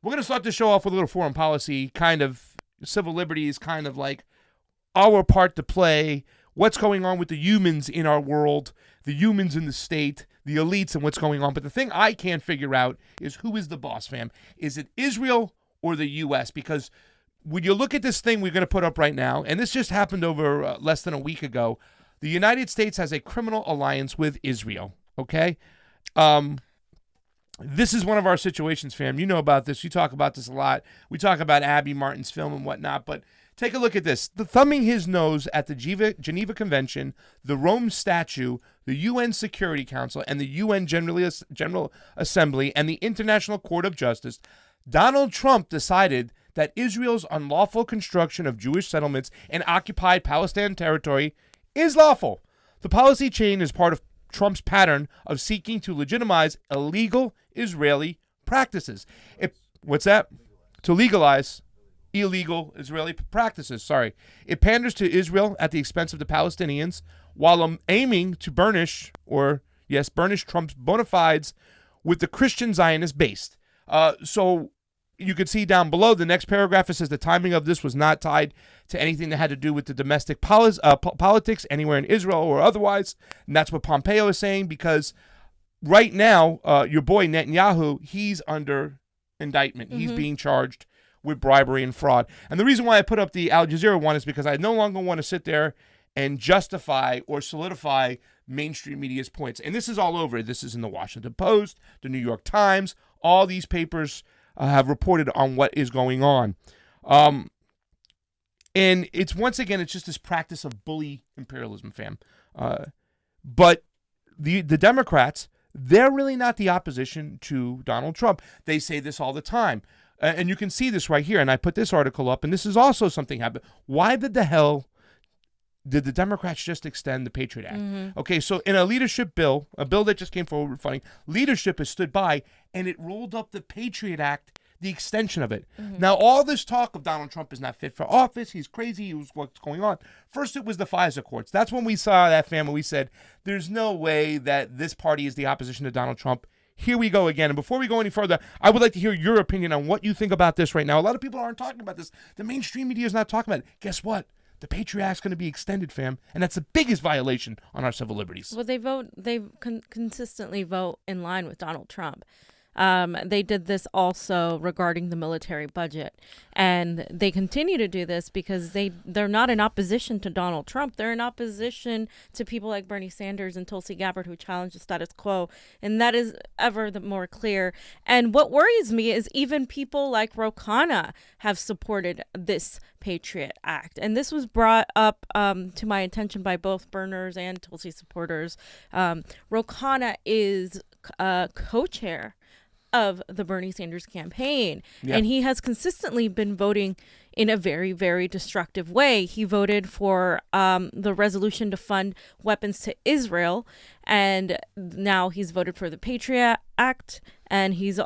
we're going to start the show off with a little foreign policy, kind of civil liberties, kind of like our part to play, what's going on with the humans in our world, the humans in the state, the elites, and what's going on. But the thing I can't figure out is who is the boss, fam? Is it Israel or the U.S.? Because when you look at this thing we're going to put up right now, and this just happened over less than a week ago, the United States has a criminal alliance with Israel, okay? This is one of our situations, fam. You know about this. You talk about this a lot. We talk about Abby Martin's film and whatnot, but take a look at this. The thumbing his nose at the Geneva Convention, the Rome Statute, the UN Security Council, and the UN General Assembly, and the International Court of Justice, Donald Trump decided that Israel's unlawful construction of Jewish settlements in occupied Palestinian territory is lawful. The policy change is part of Trump's pattern of seeking to legitimize illegal Israeli practices. What's that? To legalize illegal Israeli practices. Sorry. It panders to Israel at the expense of the Palestinians while aiming to burnish Trump's bona fides with the Christian Zionist base. So you can see down below the next paragraph, it says the timing of this was not tied to anything that had to do with the domestic politics anywhere in Israel or otherwise. And that's what Pompeo is saying, because right now, your boy Netanyahu, he's under indictment. He's being charged with bribery and fraud. And the reason why I put up the Al Jazeera one is because I no longer want to sit there and justify or solidify mainstream media's points. And this is all over. This is in the Washington Post, the New York Times. All these papers have reported on what is going on. And it's, once again, it's just this practice of bully imperialism, fam. But the Democrats, they're really not the opposition to Donald Trump. They say this all the time. And you can see this right here. And I put this article up, and this is also something happened. Why the hell did the Democrats just extend the Patriot Act? Okay, so in a leadership bill, a bill that just came forward with funding, leadership has stood by, and it rolled up the Patriot Act, the extension of it. Now, all this talk of Donald Trump is not fit for office, he's crazy, what's going on. First, it was the FISA courts. That's when we saw that, family. We said, there's no way that this party is the opposition to Donald Trump. Here we go again. And before we go any further, I would like to hear your opinion on what you think about this right now. A lot of people aren't talking about this. The mainstream media is not talking about it. Guess what? The Patriot Act is going to be extended, fam, and that's the biggest violation on our civil liberties. Well, they consistently vote in line with Donald Trump. They did this also regarding the military budget, and they continue to do this because they're not in opposition to Donald Trump. They're in opposition to people like Bernie Sanders and Tulsi Gabbard, who challenge the status quo, and that is ever the more clear. And what worries me is even People like Ro Khanna have supported this Patriot Act, and this was brought up to my attention by both Berners and Tulsi supporters. Ro Khanna is co-chair of the Bernie Sanders campaign. Yeah. And he has consistently been voting in a very, very destructive way. He voted for the resolution to fund weapons to Israel, and now he's voted for the Patriot Act, and he's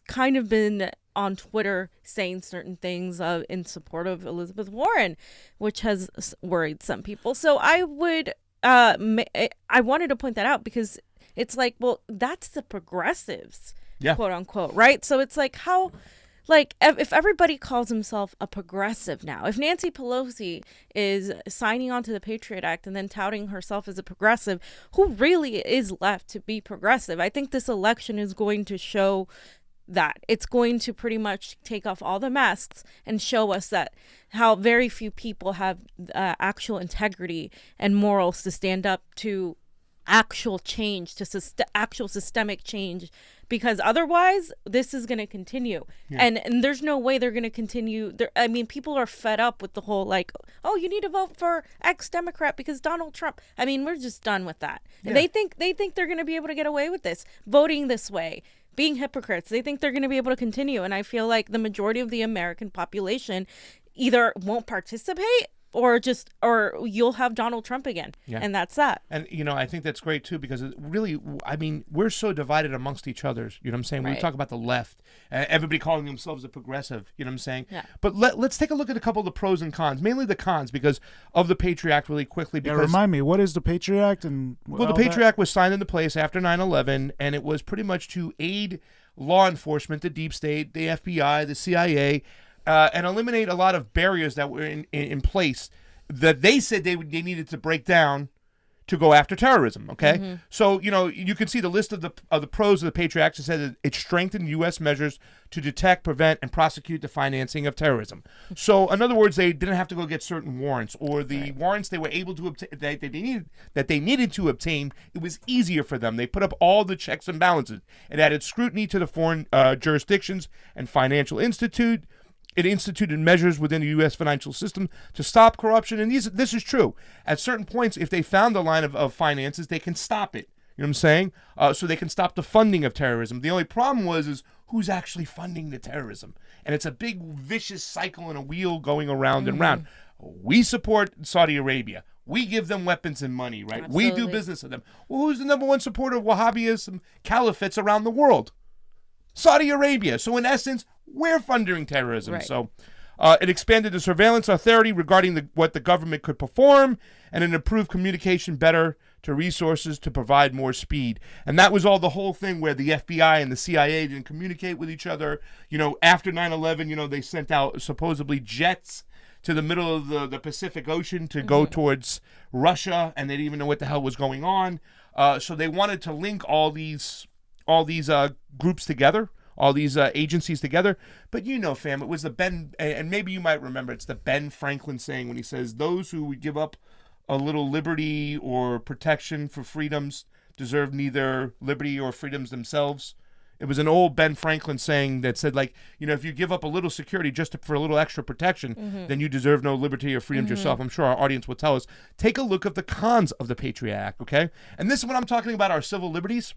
kind of been on Twitter saying certain things in support of Elizabeth Warren, which has worried some people. So I wanted to point that out because it's like, well, that's the progressives, quote unquote, right? So it's like, how, like, if everybody calls himself a progressive now, if Nancy Pelosi is signing on to the Patriot Act and then touting herself as a progressive, who really is left to be progressive? I think this election is going to show that. It's going to pretty much take off all the masks and show us that how very few people have actual integrity and morals to stand up to actual change, to actual systemic change, because otherwise this is going to continue. And there's no way they're going to continue. I mean, people are fed up with the whole, like, oh, you need to vote for X-Democrat because Donald Trump. I mean, we're just done with that. And they think they're going to be able to get away with this, voting this way, being hypocrites. They think they're going to be able to continue. And I feel like the majority of the American population either won't participate or you'll have Donald Trump again. And that's that. And, I think that's great, too, because it really, I mean, we're so divided amongst each other. You know what I'm saying? Right. When we talk about the left, everybody calling themselves a progressive, you know what I'm saying? Yeah. But let's take a look at a couple of the pros and cons, mainly the cons, because of the Patriot Act really quickly. Because, remind me, what is the Patriot Act? Well, the Patriot Act was signed into place after 9/11, and it was pretty much to aid law enforcement, the deep state, the FBI, the CIA, and eliminate a lot of barriers that were in place that they said they needed to break down to go after terrorism, okay? So, you can see the list of the pros of the Patriot Act. It said that it strengthened U.S. measures to detect, prevent, and prosecute the financing of terrorism. So, in other words, they didn't have to go get certain warrants, or the warrants they were able to obtain that they needed to obtain. It was easier for them. They put up all the checks and balances. It added scrutiny to the foreign jurisdictions and financial institute. It instituted measures within the U.S. financial system to stop corruption. And this is true. At certain points, if they found a line of finances, they can stop it. You know what I'm saying? So they can stop the funding of terrorism. The only problem is who's actually funding the terrorism. And it's a big vicious cycle and a wheel going around and round. We support Saudi Arabia. We give them weapons and money, right? Absolutely. We do business with them. Well, who's the number one supporter of Wahhabism caliphates around the world? Saudi Arabia. So in essence, we're funding terrorism. Right. So it expanded the surveillance authority regarding what the government could perform, and it improved communication better to resources to provide more speed. And that was all the whole thing where the FBI and the CIA didn't communicate with each other. After 9/11, they sent out supposedly jets to the middle of the Pacific Ocean to go towards Russia, and they didn't even know what the hell was going on. So they wanted to link all these groups together, all these agencies together. But fam, it was the Ben, and maybe you might remember, it's the Ben Franklin saying when he says, those who would give up a little liberty or protection for freedoms deserve neither liberty or freedoms themselves. It was an old Ben Franklin saying that said, if you give up a little security just for a little extra protection, then you deserve no liberty or freedoms yourself. I'm sure our audience will tell us. Take a look at the cons of the Patriot Act, okay? And this is what I'm talking about, our civil liberties.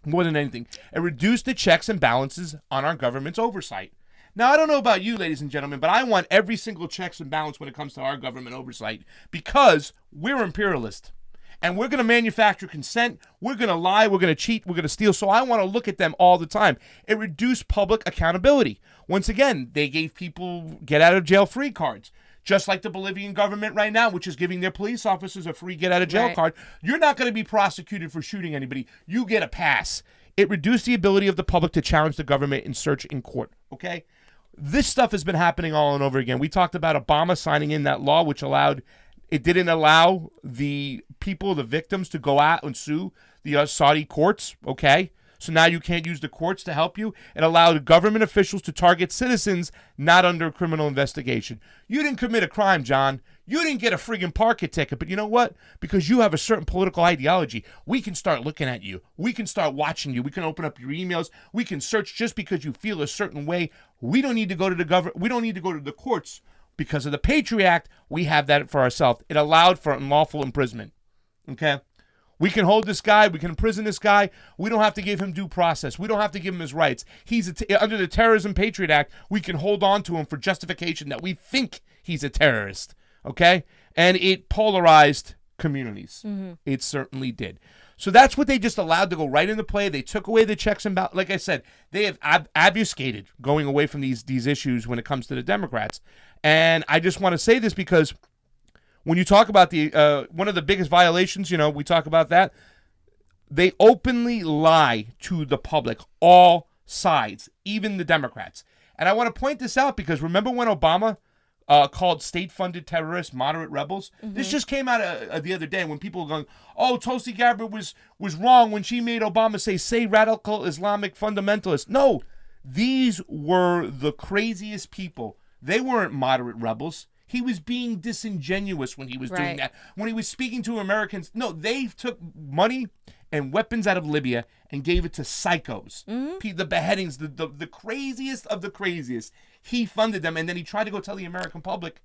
More than anything, it reduced the checks and balances on our government's oversight. Now, I don't know about you, ladies and gentlemen, but I want every single checks and balance when it comes to our government oversight, because we're imperialist. And we're going to manufacture consent. We're going to lie. We're going to cheat. We're going to steal. So I want to look at them all the time. It reduced public accountability. Once again, they gave people get-out-of-jail-free cards. Just like the Bolivian government right now, which is giving their police officers a free get-out-of-jail card. You're not going to be prosecuted for shooting anybody. You get a pass. It reduced the ability of the public to challenge the government in search in court, okay? This stuff has been happening all and over again. We talked about Obama signing in that law, which didn't allow the people, the victims, to go out and sue the Saudi courts, okay? So now you can't use the courts to help you. It allowed government officials to target citizens not under criminal investigation. You didn't commit a crime, John. You didn't get a friggin' parking ticket. But you know what? Because you have a certain political ideology, we can start looking at you. We can start watching you. We can open up your emails. We can search just because you feel a certain way. We don't need to go to the government. We don't need to go to the courts. Because of the Patriot Act, we have that for ourselves. It allowed for unlawful imprisonment. Okay? We can hold this guy. We can imprison this guy. We don't have to give him due process. We don't have to give him his rights. He's under the Terrorism Patriot Act, we can hold on to him for justification that we think he's a terrorist. Okay? And it polarized communities. It certainly did. So that's what they just allowed to go right into play. They took away the checks and balances. Like I said, they have obfuscated going away from these issues when it comes to the Democrats. And I just want to say this because when you talk about the one of the biggest violations, we talk about that, they openly lie to the public, all sides, even the Democrats. And I want to point this out because remember when Obama called state-funded terrorists moderate rebels? This just came out the other day when people were going, oh, Tulsi Gabbard was wrong when she made Obama say radical Islamic fundamentalists. No, these were the craziest people. They weren't moderate rebels. He was being disingenuous when he was doing that. When he was speaking to Americans, no, they took money and weapons out of Libya and gave it to psychos. The beheadings, the craziest of the craziest. He funded them, and then he tried to go tell the American public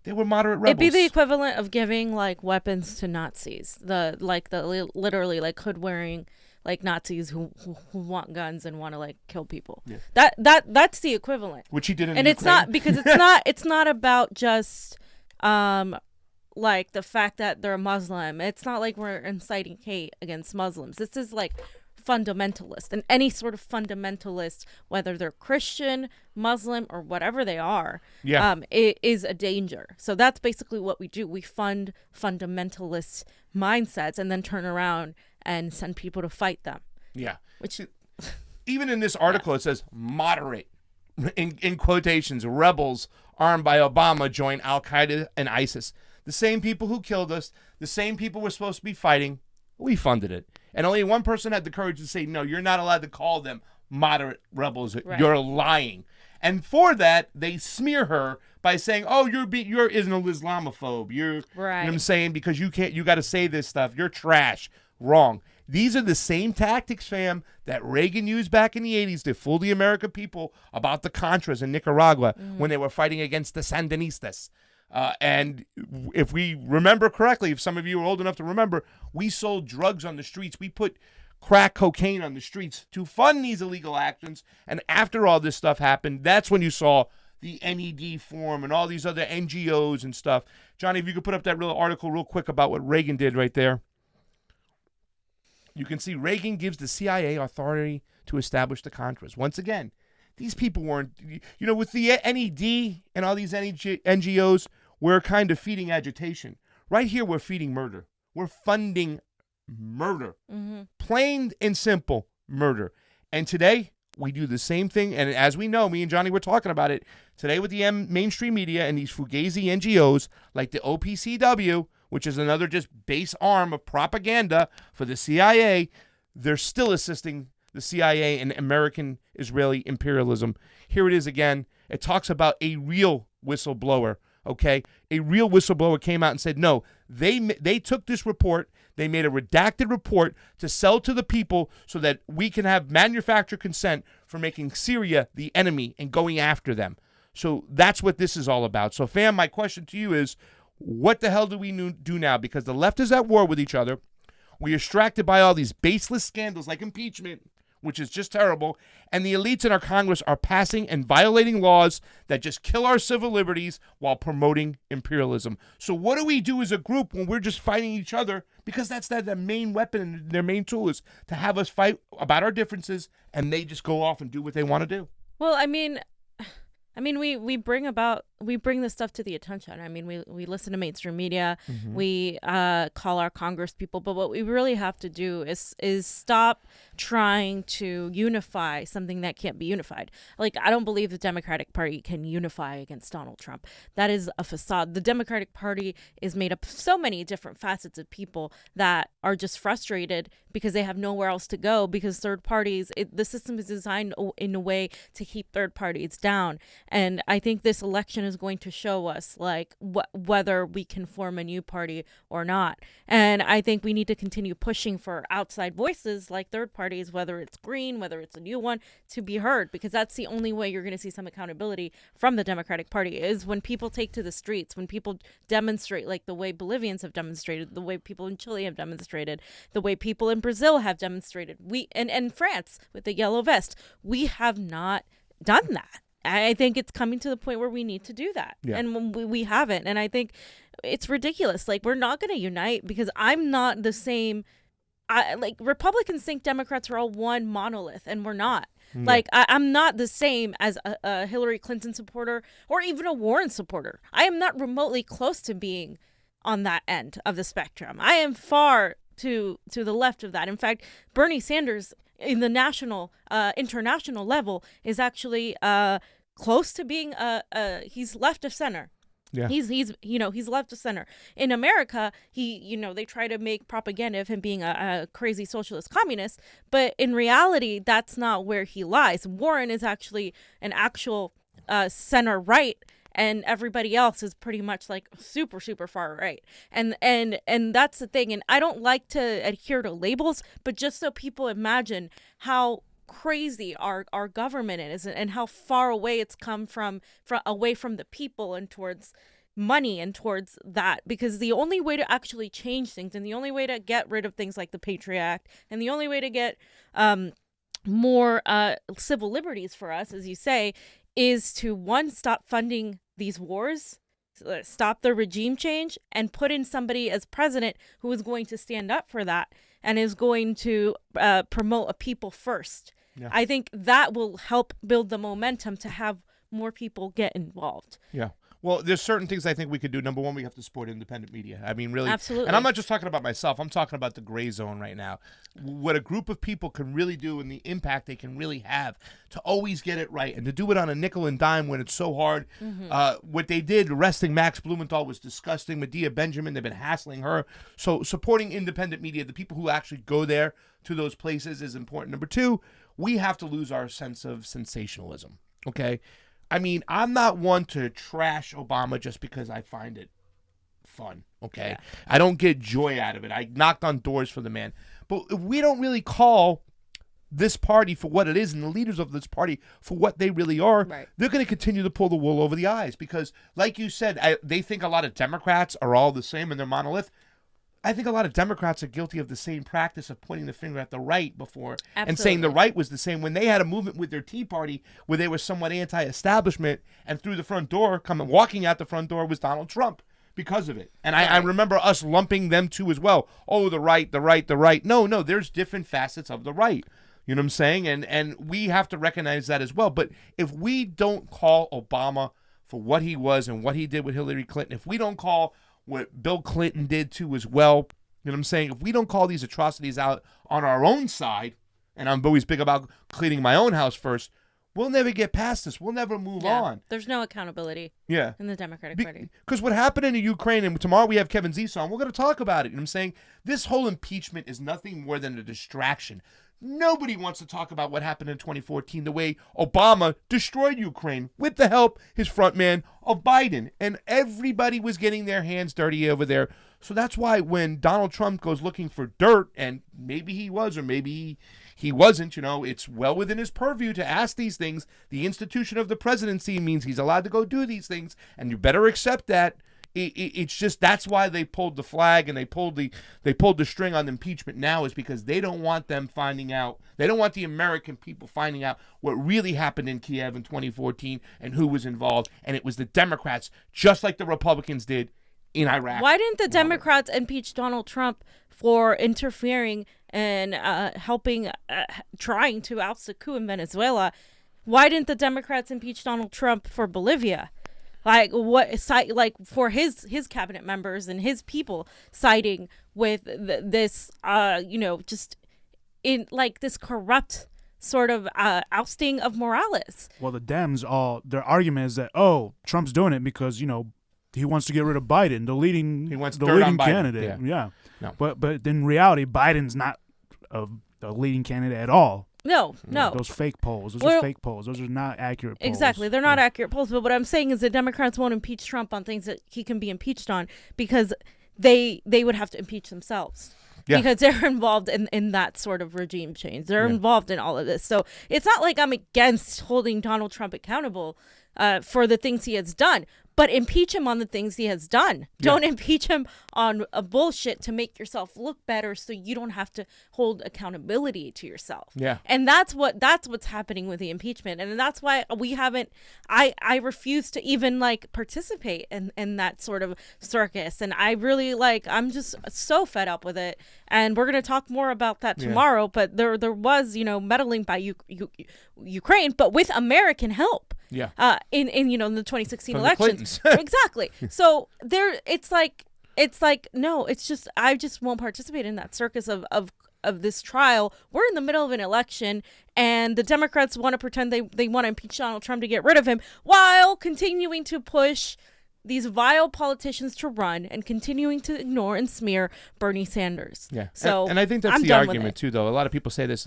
they were moderate rebels. It'd be the equivalent of giving weapons to Nazis. Literally hood-wearing Nazis who want guns and want to kill people. Yeah. That's the equivalent. Which he did in and Ukraine. It's not because it's not about just the fact that they're Muslim. It's not like we're inciting hate against Muslims. This is fundamentalist, and any sort of fundamentalist, whether they're Christian, Muslim, or whatever they are, it is a danger. So that's basically what we do. We fund fundamentalist mindsets and then turn around and send people to fight them. Yeah. Which even in this article, it says moderate, in quotations, rebels armed by Obama join Al-Qaeda and ISIS. The same people who killed us, the same people we're supposed to be fighting, we funded it. And only one person had the courage to say, no, you're not allowed to call them moderate rebels. Right. You're lying. And for that, they smear her by saying, oh, you're an Islamophobe. You're, right. You know what I'm saying? Because you got to say this stuff. You're trash. Wrong. These are the same tactics, fam, that Reagan used back in the 80s to fool the American people about the Contras in Nicaragua when they were fighting against the Sandinistas. And if we remember correctly, if some of you are old enough to remember, we sold drugs on the streets. We put crack cocaine on the streets to fund these illegal actions. And after all this stuff happened, that's when you saw the NED form and all these other NGOs and stuff. Johnny, if you could put up that real article real quick about what Reagan did right there. You can see Reagan gives the CIA authority to establish the Contras. Once again, these people weren't, with the NED and all these NGOs, we're kind of feeding agitation. Right here, we're feeding murder. We're funding murder. Mm-hmm. Plain and simple murder. And today, we do the same thing. And as we know, me and Johnny were talking about it today with the mainstream media and these fugazi NGOs like the OPCW, which is another just base arm of propaganda for the CIA. They're still assisting the CIA and American Israeli imperialism. Here it is again. It talks about a real whistleblower, okay? A real whistleblower came out and said, no, they took this report, they made a redacted report to sell to the people so that we can have manufactured consent for making Syria the enemy and going after them. So that's what this is all about. So, fam, my question to you is, what the hell do we do now? Because the left is at war with each other. We are distracted by all these baseless scandals like impeachment, which is just terrible. And the elites in our Congress are passing and violating laws that just kill our civil liberties while promoting imperialism. So what do we do as a group when we're just fighting each other? Because that's their main weapon and their main tool is to have us fight about our differences and they just go off and do what they want to do. Well, I mean, we bring this stuff to the attention. I mean, we listen to mainstream media, we call our Congress people, but what we really have to do is stop trying to unify something that can't be unified. Like, I don't believe the Democratic Party can unify against Donald Trump. That is a facade. The Democratic Party is made up of so many different facets of people that are just frustrated because they have nowhere else to go because third parties, the system is designed in a way to keep third parties down. And I think this election is going to show us like whether we can form a new party or not. And I think we need to continue pushing for outside voices like third parties, whether it's green, whether it's a new one, to be heard, because that's the only way you're going to see some accountability from the Democratic Party is when people take to the streets, when people demonstrate like the way Bolivians have demonstrated, the way people in Chile have demonstrated, the way people in Brazil have demonstrated. And France with the yellow vest, we have not done that. I think it's coming to the point where we need to do that. Yeah. And we haven't. And I think it's ridiculous. Like, we're not going to unite because I'm not the same. Like, Republicans think Democrats are all one monolith, and we're not. Yeah. Like, I'm not the same as a Hillary Clinton supporter or even a Warren supporter. I am not remotely close to being on that end of the spectrum. I am far to the left of that. In fact, Bernie Sanders in the international level is actually close to being he's left of center. Yeah. He's left of center. In America, they try to make propaganda of him being a crazy socialist communist, but in reality, that's not where he lies. Warren is actually an actual center right, and everybody else is pretty much like super, super far right. And that's the thing. And I don't like to adhere to labels, but just so people imagine how crazy our government is and how far away it's come from away from the people and towards money and towards that, because the only way to actually change things and the only way to get rid of things like the Patriot Act and the only way to get more civil liberties for us, as you say, is to, one, stop funding these wars, stop the regime change, and put in somebody as president who is going to stand up for that and is going to promote a people first. Yeah. I think that will help build the momentum to have more people get involved. Yeah. Well, there's certain things I think we could do. Number one, we have to support independent media. I mean, really. Absolutely. And I'm not just talking about myself. I'm talking about the gray zone right now. What a group of people can really do and the impact they can really have to always get it right and to do it on a nickel and dime when it's so hard. What they did, arresting Max Blumenthal, was disgusting. Medea Benjamin, they've been hassling her. So supporting independent media, the people who actually go there to those places, is important. Number two, we have to lose our sense of sensationalism. Okay? I mean, I'm not one to trash Obama just because I find it fun, okay? Yeah. I don't get joy out of it. I knocked on doors for the man. But if we don't really call this party for what it is and the leaders of this party for what they really are, they're going to continue to pull the wool over the eyes because, like you said, they think a lot of Democrats are all the same and they're monolith. I think a lot of Democrats are guilty of the same practice of pointing the finger at the right before and saying the right was the same when they had a movement with their Tea Party where they were somewhat anti-establishment, and through the front door, walking out the front door was Donald Trump because of it. And I remember us lumping them too as well. Oh, the right, the right, the right. No, there's different facets of the right. You know what I'm saying? And we have to recognize that as well. But if we don't call Obama for what he was and what he did with Hillary Clinton, if we don't call what Bill Clinton did too as well, you know what I'm saying? If we don't call these atrocities out on our own side, and I'm always big about cleaning my own house first, we'll never get past this. We'll never move on. There's no accountability in the Democratic Party. Because what happened in the Ukraine, and tomorrow we have Kevin Zisa on, we're going to talk about it. You know what I'm saying? This whole impeachment is nothing more than a distraction. Nobody wants to talk about what happened in 2014, the way Obama destroyed Ukraine with the help, his front man, of Biden. And everybody was getting their hands dirty over there. So that's why when Donald Trump goes looking for dirt, and maybe he was or maybe he wasn't, it's well within his purview to ask these things. The institution of the presidency means he's allowed to go do these things, and you better accept that. It's just that's why they pulled the flag and they pulled the string on impeachment now, is because they don't want them finding out. They don't want the American people finding out what really happened in Kiev in 2014 and who was involved. And it was the Democrats, just like the Republicans did in Iraq. Why didn't the Democrats impeach Donald Trump for interfering and helping, trying to oust the coup in Venezuela? Why didn't the Democrats impeach Donald Trump for Bolivia? For his cabinet members and his people siding with this, just in this corrupt sort of ousting of Morales. Well, the Dems, their argument is that, Trump's doing it because, he wants to get rid of Biden, the leading candidate. Yeah. No. But in reality, Biden's not the leading candidate at all. No. Those fake polls. Those are fake polls. Those are not accurate polls. Exactly. They're not accurate polls. But what I'm saying is the Democrats won't impeach Trump on things that he can be impeached on because they would have to impeach themselves. Yeah. Because they're involved in that sort of regime change. They're involved in all of this. So it's not like I'm against holding Donald Trump accountable for the things he has done. But impeach him on the things he has done. Don't impeach him on a bullshit to make yourself look better so you don't have to hold accountability to yourself. Yeah. And that's what's happening with the impeachment. And that's why I refuse to even participate in that sort of circus. And I really I'm just so fed up with it. And we're going to talk more about that tomorrow. But there was, meddling by Ukraine, but with American help. Yeah. In the 2016 elections. Exactly. So I just won't participate in that circus of this trial. We're in the middle of an election, and the Democrats want to pretend they want to impeach Donald Trump to get rid of him while continuing to push these vile politicians to run and continuing to ignore and smear Bernie Sanders. Yeah. So and I think that's the argument too, though. A lot of people say this,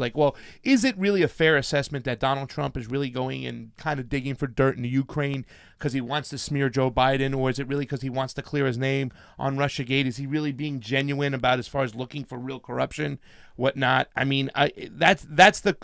is it really a fair assessment that Donald Trump is really going and kind of digging for dirt in the Ukraine because he wants to smear Joe Biden, or is it really because he wants to clear his name on Russiagate? Is he really being genuine about as far as looking for real corruption, whatnot? I mean, that's a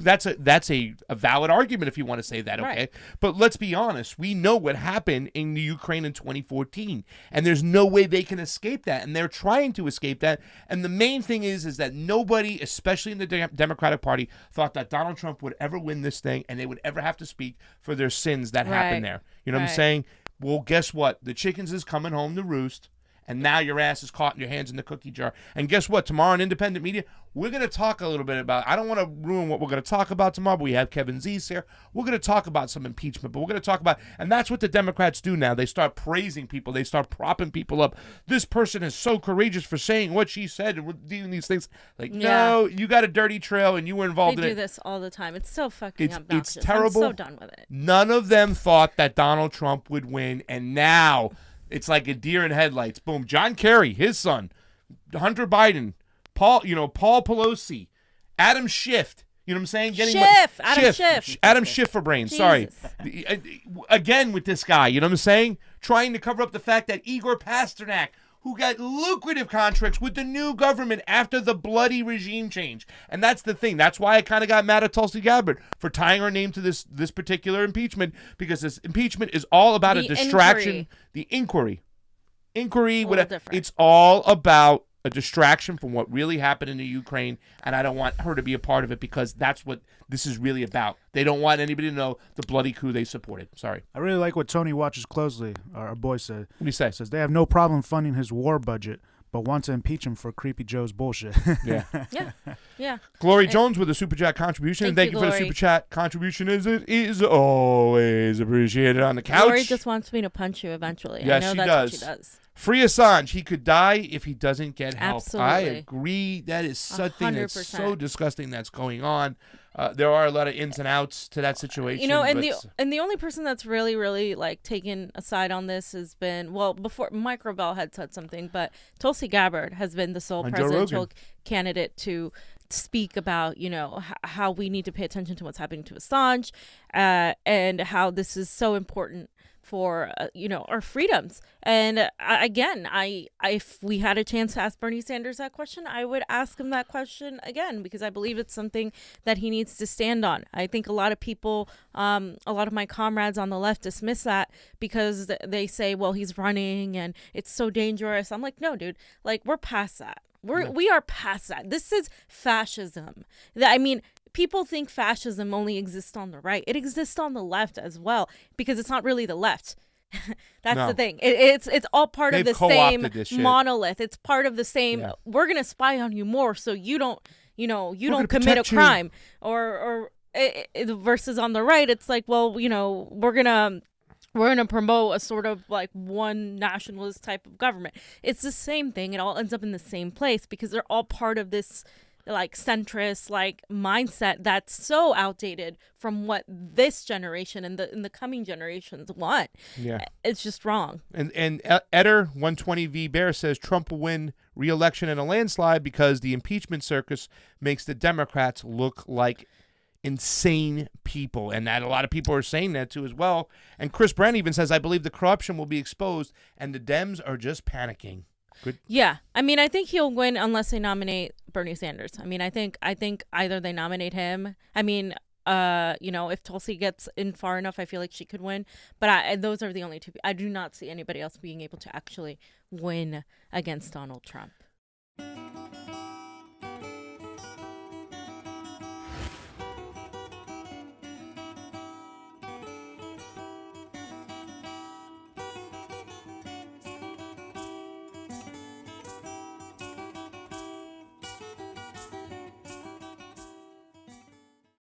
valid argument if you want to say that, okay? Right. But let's be honest. We know what happened in the Ukraine in 2014, and there's no way they can escape that, and they're trying to escape that. And the main thing is that nobody, especially in the Democratic Party, thought that Donald Trump would ever win this thing, and they would ever have to speak for their sins that happened there. You know what I'm saying? Well, guess what? The chickens is coming home to roost, and now your ass is caught in your hands in the cookie jar. And guess what? Tomorrow on Independent Media, we're going to talk a little bit about, I don't want to ruin what we're going to talk about tomorrow, but we have Kevin Zeese here. We're going to talk about some impeachment, but we're going to talk about, and that's what the Democrats do now. They start praising people. They start propping people up. This person is so courageous for saying what she said and doing these things. Like, no, you got a dirty trail and you were involved in it. They do this all the time. It's so fucking obnoxious. It's terrible. I'm so done with it. None of them thought that Donald Trump would win, and now it's like a deer in headlights. Boom. John Kerry, his son, Hunter Biden, Paul Pelosi, Adam Schiff. You know what I'm saying? Adam Schiff for brains. Jesus. Sorry. Again with this guy, you know what I'm saying? Trying to cover up the fact that Igor Pasternak, who got lucrative contracts with the new government after the bloody regime change. And that's the thing. That's why I kind of got mad at Tulsi Gabbard for tying her name to this particular impeachment, because this impeachment is all about a distraction. The inquiry. It's all about a distraction from what really happened in the Ukraine, and I don't want her to be a part of it, because that's what this is really about. They don't want anybody to know the bloody coup they supported. Sorry. I really like what Tony watches closely, our boy said. What do you say? He says they have no problem funding his war budget, but want to impeach him for Creepy Joe's bullshit. Yeah. Glory Jones with a Super Chat contribution. Thank you for the Super Chat contribution. It is always appreciated on the couch. Glory just wants me to punch you eventually. Yes, I know she that's does. what she does. Free Assange. He could die if he doesn't get help. Absolutely. I agree. That is something 100%. that's so disgusting that's going on. There are a lot of ins and outs to that situation. You know, and the only person that's really, really like taken a side on this has been, well, before Mike Rovell had said something, but Tulsi Gabbard has been the sole presidential candidate to speak about, you know, how we need to pay attention to what's happening to Assange, and how this is so important for you know, our freedoms. And again, if we had a chance to ask Bernie Sanders that question, I would ask him that question again, because I believe it's something that he needs to stand on. I think a lot of people, a lot of my comrades on the left dismiss that because they say, well, he's running and it's so dangerous. I'm like, no, dude, like we're past that. We are past that. This is fascism. I mean, people think fascism only exists on the right. It exists on the left as well, because it's not really the left. That's the thing. It's all part of the same monolith. It's part of the same. Yeah. We're gonna spy on you more, so you don't commit a crime. Or versus on the right, it's like, well, you know, we're gonna promote a sort of like one nationalist type of government. It's the same thing. It all ends up in the same place, because they're all part of this like centrist like mindset that's so outdated from what this generation and the coming generations want. Yeah, it's just wrong. And Eder 120V Bear says Trump will win re-election in a landslide because the impeachment circus makes the Democrats look like insane people, and that a lot of people are saying that too as well. And Chris Brand even says, I believe the corruption will be exposed and the Dems are just panicking. Good. Yeah, I mean, I think he'll win unless they nominate Bernie Sanders. I mean, I think either they nominate him. I mean, you know, if Tulsi gets in far enough, I feel like she could win. But those are the only two. I do not see anybody else being able to actually win against Donald Trump.